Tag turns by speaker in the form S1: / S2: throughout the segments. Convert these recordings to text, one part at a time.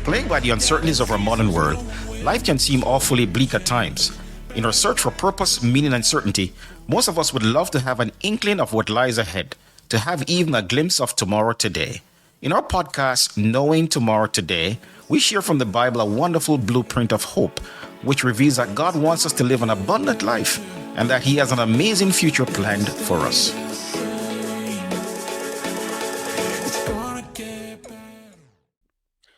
S1: Plagued by the uncertainties of our modern world, life can seem awfully bleak at times. In our search for purpose, meaning, and certainty, most of us would love to have an inkling of what lies ahead, to have even a glimpse of tomorrow today. In our podcast, Knowing Tomorrow Today, we share from the Bible a wonderful blueprint of hope, which reveals that God wants us to live an abundant life and that He has an amazing future planned for us.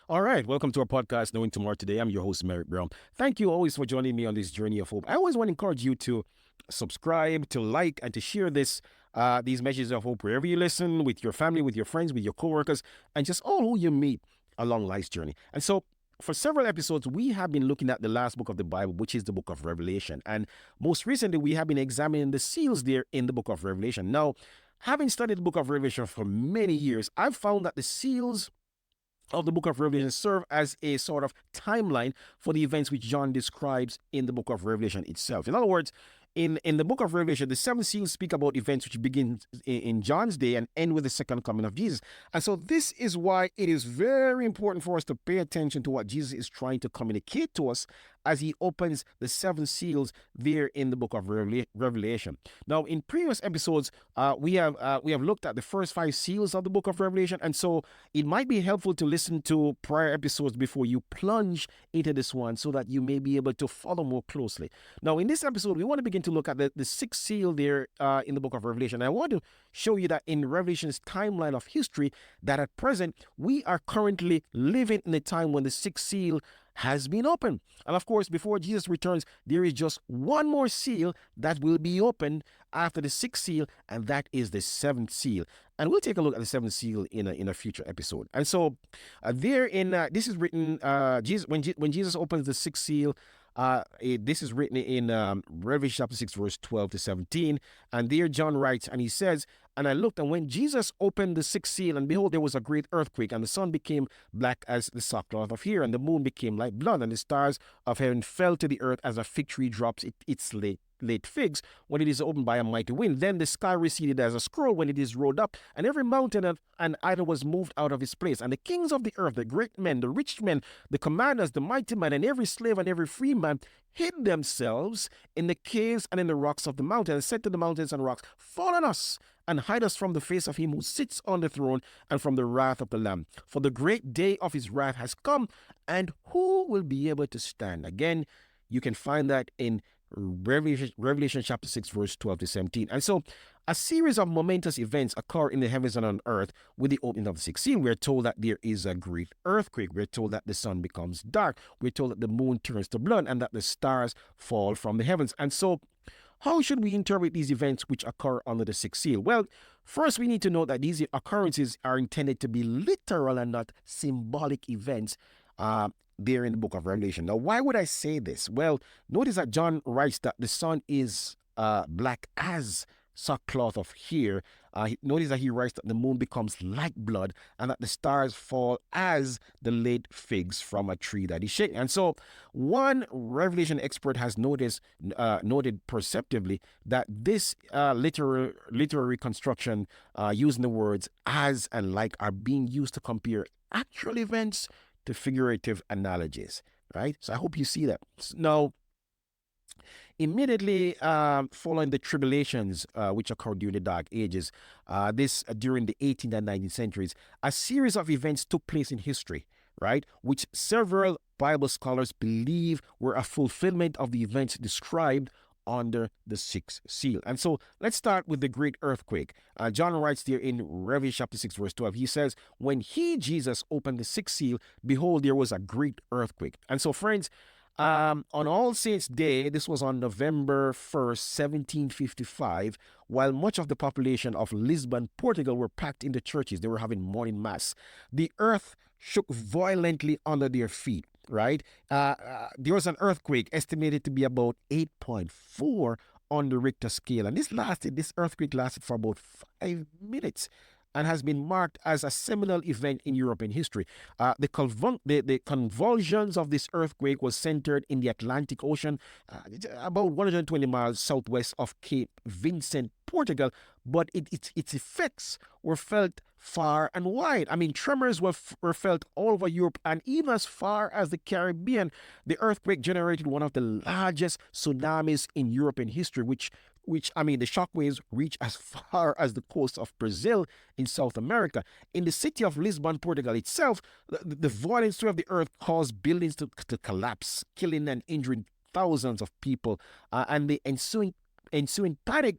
S1: All right, welcome to our podcast, Knowing Tomorrow Today. I'm your host, Merrick Brown. Thank you always for joining me on this journey of hope. I always want to encourage you to subscribe, to like, and to share these messages of hope wherever you listen, with your family, with your friends, with your coworkers, and just all who you meet along life's journey. And so, for several episodes, we have been looking at the last book of the Bible, which is the book of Revelation. And most recently, we have been examining the seals there in the book of Revelation. Now, having studied the book of Revelation for many years, I've found that the seals of the book of Revelation serve as a sort of timeline for the events which John describes in the book of Revelation itself. In other words, in the book of Revelation, the seven seals speak about events which begin in John's day and end with the second coming of Jesus. And so this is why it is very important for us to pay attention to what Jesus is trying to communicate to us as He opens the seven seals there in the book of Revelation. Now, in previous episodes, we have looked at the first five seals of the book of Revelation, and so it might be helpful to listen to prior episodes before you plunge into this one so that you may be able to follow more closely. Now, in this episode, we want to begin to look at the sixth seal there in the book of Revelation. I want to show you that in Revelation's timeline of history, that at present, we are currently living in a time when the sixth seal has been opened. And of course, before Jesus returns, there is just one more seal that will be opened after the sixth seal, and that is the seventh seal. And we'll take a look at the seventh seal in a future episode. And so, this is written. When Jesus opens the sixth seal, this is written in Revelation chapter 6, verse 12 to 17. And there John writes, and he says, "And I looked, and when Jesus opened the sixth seal, and behold, there was a great earthquake, and the sun became black as the sackcloth of hair, and the moon became like blood, and the stars of heaven fell to the earth as a fig tree drops its late figs when it is opened by a mighty wind. Then the sky receded as a scroll when it is rolled up, and every mountain and idol was moved out of its place. And the kings of the earth, the great men, the rich men, the commanders, the mighty men, and every slave and every free man hid themselves in the caves and in the rocks of the mountain, and said to the mountains and rocks, Fall on us, and hide us from the face of him who sits on the throne and from the wrath of the Lamb. For the great day of his wrath has come, and who will be able to stand?" Again, you can find that in Revelation chapter 6, verse 12 to 17. And so a series of momentous events occur in the heavens and on earth with the opening of the sixth seal. We're told that there is a great earthquake. We're told that the sun becomes dark. We're told that the moon turns to blood and that the stars fall from the heavens. And so how should we interpret these events which occur under the sixth seal? Well, first we need to note that these occurrences are intended to be literal and not symbolic events there in the book of Revelation. Now, why would I say this? Well, notice that John writes that the sun is black as sackcloth of hair. Notice that he writes that the moon becomes like blood and that the stars fall as the late figs from a tree that is shaken. And so one Revelation expert has noted perceptively that this literary construction using the words as and like are being used to compare actual events to figurative analogies, right? So I hope you see that. Now, immediately following the tribulations which occurred during the Dark Ages, during the 18th and 19th centuries, a series of events took place in history, right, which several Bible scholars believe were a fulfillment of the events described under the sixth seal. And so let's start with the great earthquake. John writes there in Revelation chapter 6, verse 12, he says, "When he, Jesus, opened the sixth seal, behold, there was a great earthquake." And so, friends, on All Saints' Day, this was on November 1st, 1755, while much of the population of Lisbon, Portugal, were packed in the churches. They were having morning mass. The earth shook violently under their feet, right? There was an earthquake estimated to be about 8.4 on the Richter scale. And this earthquake lasted for about 5 minutes. and has been marked as a seminal event in European history. The convulsions of this earthquake was centered in the Atlantic Ocean, about 120 miles southwest of Cape Vincent, Portugal, but its effects were felt far and wide. I mean, tremors were felt all over Europe and even as far as the Caribbean. The earthquake generated one of the largest tsunamis in European history, which I mean, the shockwaves reach as far as the coast of Brazil in South America. In the city of Lisbon, Portugal itself, the violent sway of the earth caused buildings to collapse, killing and injuring thousands of people, and the ensuing panic.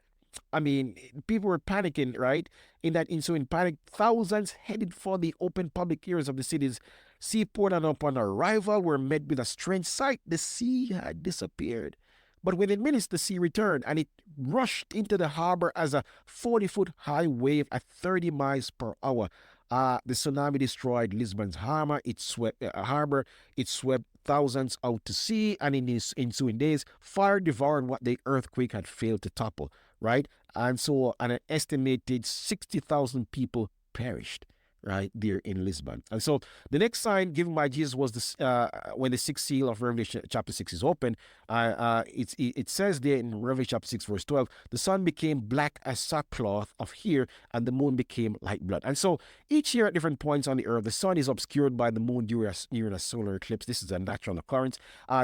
S1: I mean, people were panicking, right? In that ensuing panic, thousands headed for the open public areas of the city's seaport, and upon arrival were met with a strange sight. The sea had disappeared. But within minutes, the sea returned and it rushed into the harbor as a 40-foot high wave at 30 miles per hour. The tsunami destroyed Lisbon's harbor. It swept thousands out to sea, and in the ensuing days, fire devoured what the earthquake had failed to topple, right? And so an estimated 60,000 people perished right there in Lisbon. And so the next sign given by Jesus was this when the sixth seal of Revelation chapter 6 is open. It says there in Revelation chapter 6 verse 12, the sun became black as sackcloth of hair and the moon became like blood. And so each year at different points on the earth, the sun is obscured by the moon during a solar eclipse. This is a natural occurrence.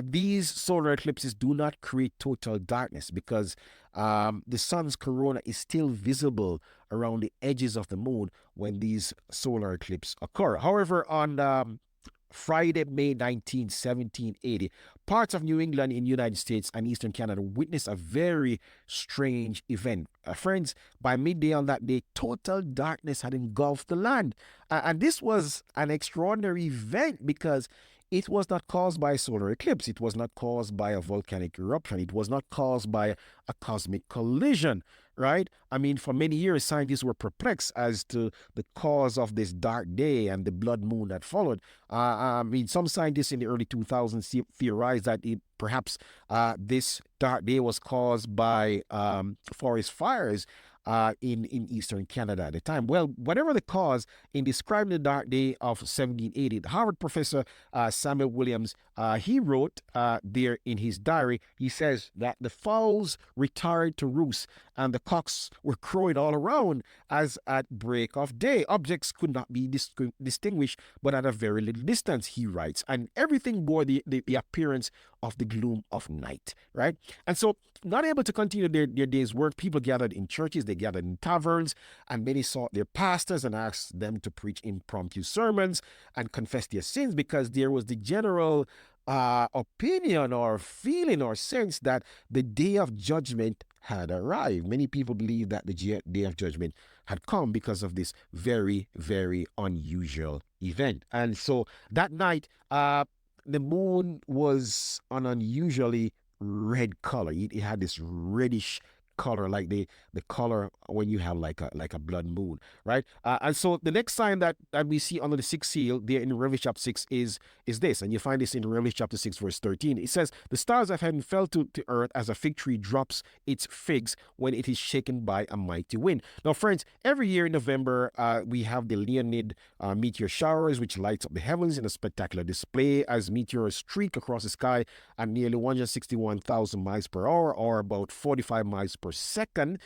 S1: These solar eclipses do not create total darkness because the sun's corona is still visible around the edges of the moon when these solar eclipses occur. However, on Friday, May 19, 1780, parts of New England in the United States and Eastern Canada witnessed a very strange event. Friends, by midday on that day, total darkness had engulfed the land. And this was an extraordinary event because it was not caused by a solar eclipse. It was not caused by a volcanic eruption. It was not caused by a cosmic collision, right? I mean, for many years, scientists were perplexed as to the cause of this dark day and the blood moon that followed. I mean, some scientists in the early 2000s theorized that perhaps this dark day was caused by forest fires in eastern Canada at the time. Well, whatever the cause, in describing the dark day of 1780, the Harvard professor Samuel Williams, he wrote there in his diary, he says that the fowls retired to roost and the cocks were crowing all around as at break of day. Objects could not be distinguished but at a very little distance, he writes, and everything bore the appearance of the gloom of night, right? And so, not able to continue their day's work, people gathered in churches, they gathered in taverns, and many sought their pastors and asked them to preach impromptu sermons and confess their sins because there was the general opinion or feeling or sense that the day of judgment had arrived. Many people believe that the day of judgment had come because of this very, very unusual event. And so that night, the moon was an unusually red color. It had this reddish color, like the color when you have like a blood moon, right? And so the next sign that we see under the sixth seal there in Revelation chapter 6 is this, and you find this in Revelation chapter 6 verse 13. It says, the stars of heaven fell to earth as a fig tree drops its figs when it is shaken by a mighty wind. Now, friends, every year in November, we have the Leonid meteor showers, which lights up the heavens in a spectacular display as meteors streak across the sky at nearly 161,000 miles per hour, or about 45 miles per second.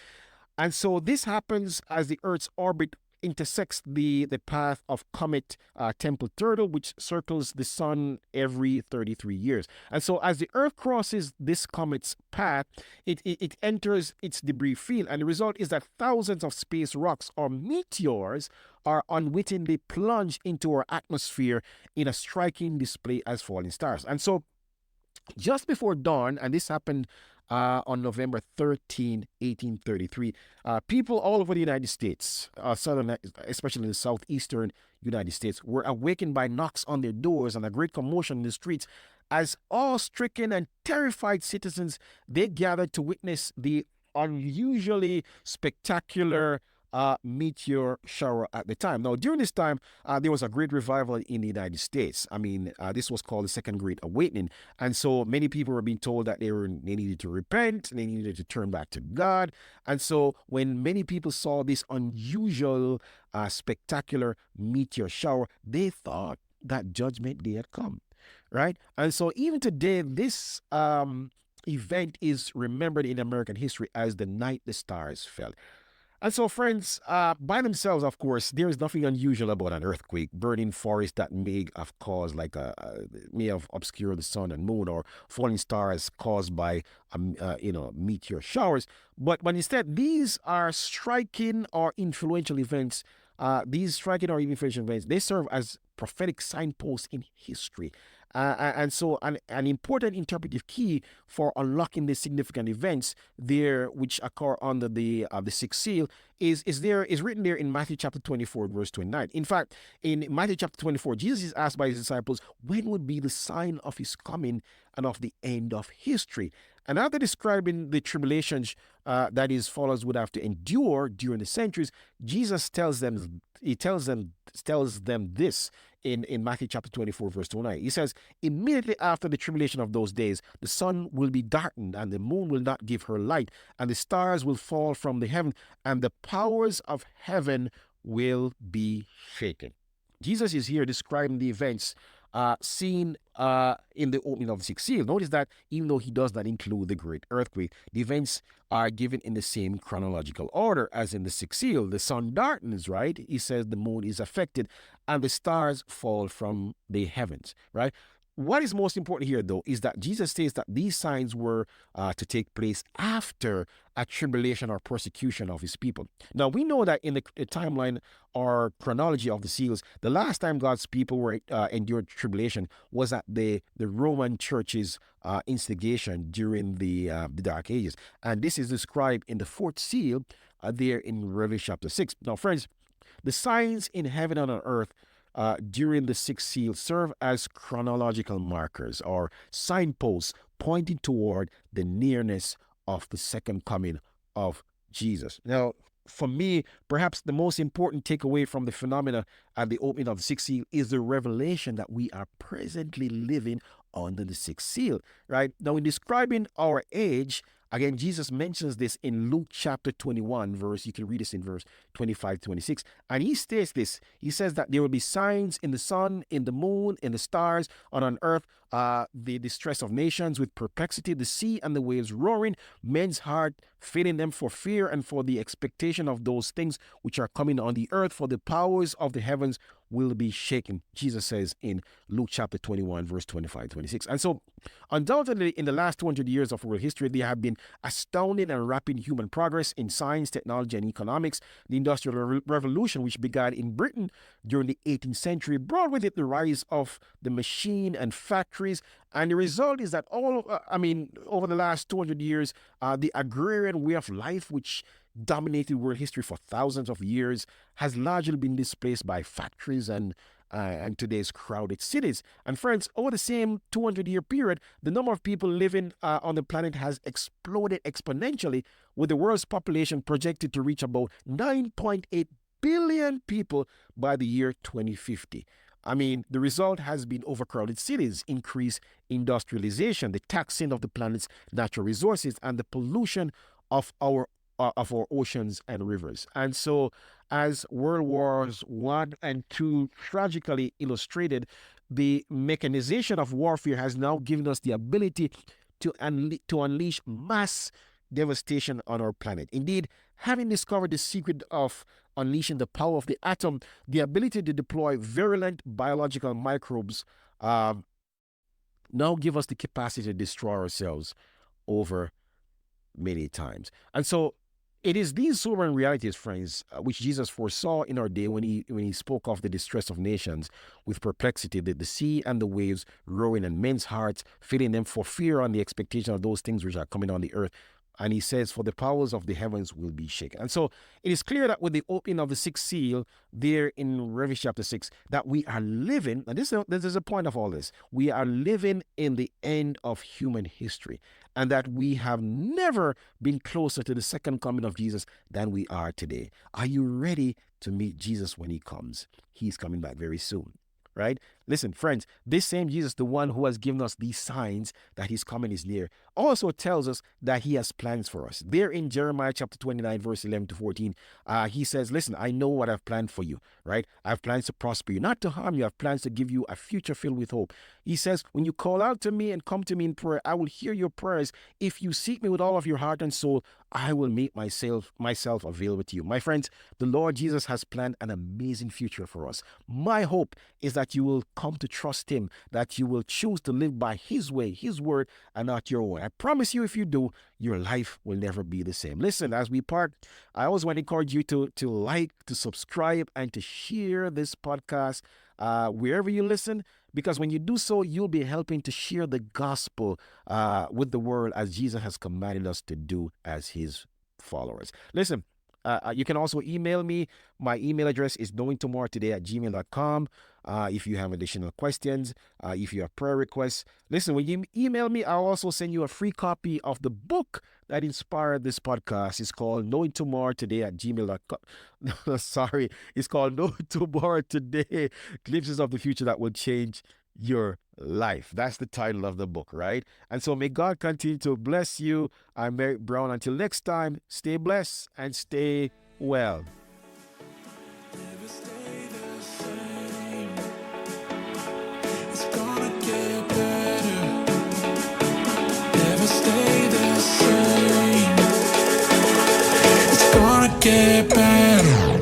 S1: And so this happens as the Earth's orbit intersects the path of comet Temple Turtle, which circles the sun every 33 years. And so as the Earth crosses this comet's path, it enters its debris field. And the result is that thousands of space rocks or meteors are unwittingly plunged into our atmosphere in a striking display as falling stars. And so just before dawn, and this happened on November 13, 1833, people all over the United States, southern, especially in the southeastern United States, were awakened by knocks on their doors and a great commotion in the streets as awe-stricken and terrified citizens, they gathered to witness the unusually spectacular meteor shower at the time. Now, during this time, there was a great revival in the United States. I mean, this was called the Second Great Awakening. And so many people were being told that they needed to repent, they needed to turn back to God. And so when many people saw this unusual, spectacular meteor shower, they thought that judgment day had come, right? And so even today, this event is remembered in American history as the night the stars fell. And so, friends, by themselves, of course, there is nothing unusual about an earthquake, burning forest that may have caused, may have obscured the sun and moon, or falling stars caused by, meteor showers. But instead, these are striking or influential events. These striking or influential events, they serve as prophetic signposts in history. And so an important interpretive key for unlocking these significant events there which occur under the sixth seal is written there in Matthew chapter 24 verse 29. In fact, in Matthew chapter 24, Jesus is asked by his disciples when would be the sign of his coming and of the end of history. And after describing the tribulations that his followers would have to endure during the centuries, Jesus tells them this in Matthew chapter 24, verse 29. He says, immediately after the tribulation of those days, the sun will be darkened, and the moon will not give her light, and the stars will fall from the heaven, and the powers of heaven will be shaken. Jesus is here describing the events seen in the opening of the sixth seal. Notice that even though he does not include the great earthquake, the events are given in the same chronological order as in the sixth seal. The sun darkens, right? He says the moon is affected and the stars fall from the heavens, right? What is most important here, though, is that Jesus says that these signs were to take place after a tribulation or persecution of his people. Now, we know that in the timeline or chronology of the seals, the last time God's people were endured tribulation was at the Roman Church's instigation during the Dark Ages. And this is described in the fourth seal there in Revelation chapter 6. Now, friends, the signs in heaven and on earth during the sixth seal serve as chronological markers or signposts pointing toward the nearness of the second coming of Jesus. Now, for me, perhaps the most important takeaway from the phenomena at the opening of the sixth seal is the revelation that we are presently living under the sixth seal, right? Now, in describing our age, again, Jesus mentions this in Luke chapter 21, you can read this in verse 25, 26. And he states this. He says that there will be signs in the sun, in the moon, in the stars, and on earth, the distress of nations with perplexity, the sea and the waves roaring, men's heart failing them for fear and for the expectation of those things which are coming on the earth, for the powers of the heavens will be shaken, Jesus says in Luke chapter 21, verse 25, 26. And so, undoubtedly, in the last 200 years of world history, there have been astounding and rapid human progress in science, technology, and economics. The Industrial Revolution, which began in Britain during the 18th century, brought with it the rise of the machine and factories. And the result is that over the last 200 years, the agrarian way of life, which dominated world history for thousands of years, has largely been displaced by factories and today's crowded cities. And friends, over the same 200-year period, the number of people living on the planet has exploded exponentially, with the world's population projected to reach about 9.8 billion people by the year 2050. I mean, the result has been overcrowded cities, increased industrialization, the taxing of the planet's natural resources, and the pollution of our oceans and rivers. And so, as World Wars I and II tragically illustrated, the mechanization of warfare has now given us the ability to unleash mass devastation on our planet. Indeed, having discovered the secret of unleashing the power of the atom, the ability to deploy virulent biological microbes now give us the capacity to destroy ourselves over many times. And so it is these sobering realities, friends, which Jesus foresaw in our day when he spoke of the distress of nations with perplexity, the sea and the waves roaring, and men's hearts filling them for fear and the expectation of those things which are coming on the earth. And he says, for the powers of the heavens will be shaken. And so it is clear that with the opening of the sixth seal there in Revelation chapter 6, that we are living, and this is a point of all this, we are living in the end of human history. and that we have never been closer to the second coming of Jesus than we are today. Are you ready to meet Jesus when he comes? He's coming back very soon, right? Listen, friends, this same Jesus, the one who has given us these signs that his coming is near, also tells us that he has plans for us. There in Jeremiah chapter 29, verse 11 to 14, he says, listen, I know what I've planned for you, right? I have plans to prosper you, not to harm you. I have plans to give you a future filled with hope. He says, when you call out to me and come to me in prayer, I will hear your prayers. If you seek me with all of your heart and soul, I will make myself available to you. My friends, the Lord Jesus has planned an amazing future for us. My hope is that you will come to trust him, that you will choose to live by his way, his word, and not your own. I promise you, if you do, your life will never be the same. Listen, as we part, I always want to encourage you to like, to subscribe, and to share this podcast wherever you listen, because when you do so, you'll be helping to share the gospel with the world as Jesus has commanded us to do as his followers. Listen, you can also email me. My email address is knowingtomorrowtoday@gmail.com. If you have additional questions, if you have prayer requests, listen, when you email me, I'll also send you a free copy of the book that inspired this podcast. It's called knowingtomorrowtoday@gmail.com. Sorry, it's called Knowing Tomorrow Today, Glimpses of the Future That Will Change Your Life. That's the title of the book, right? And so may God continue to bless you. I'm Merrick Brown. Until next time, stay blessed and stay well.
S2: Never stay the same. It's gonna get better. Never stay the same. It's gonna get better.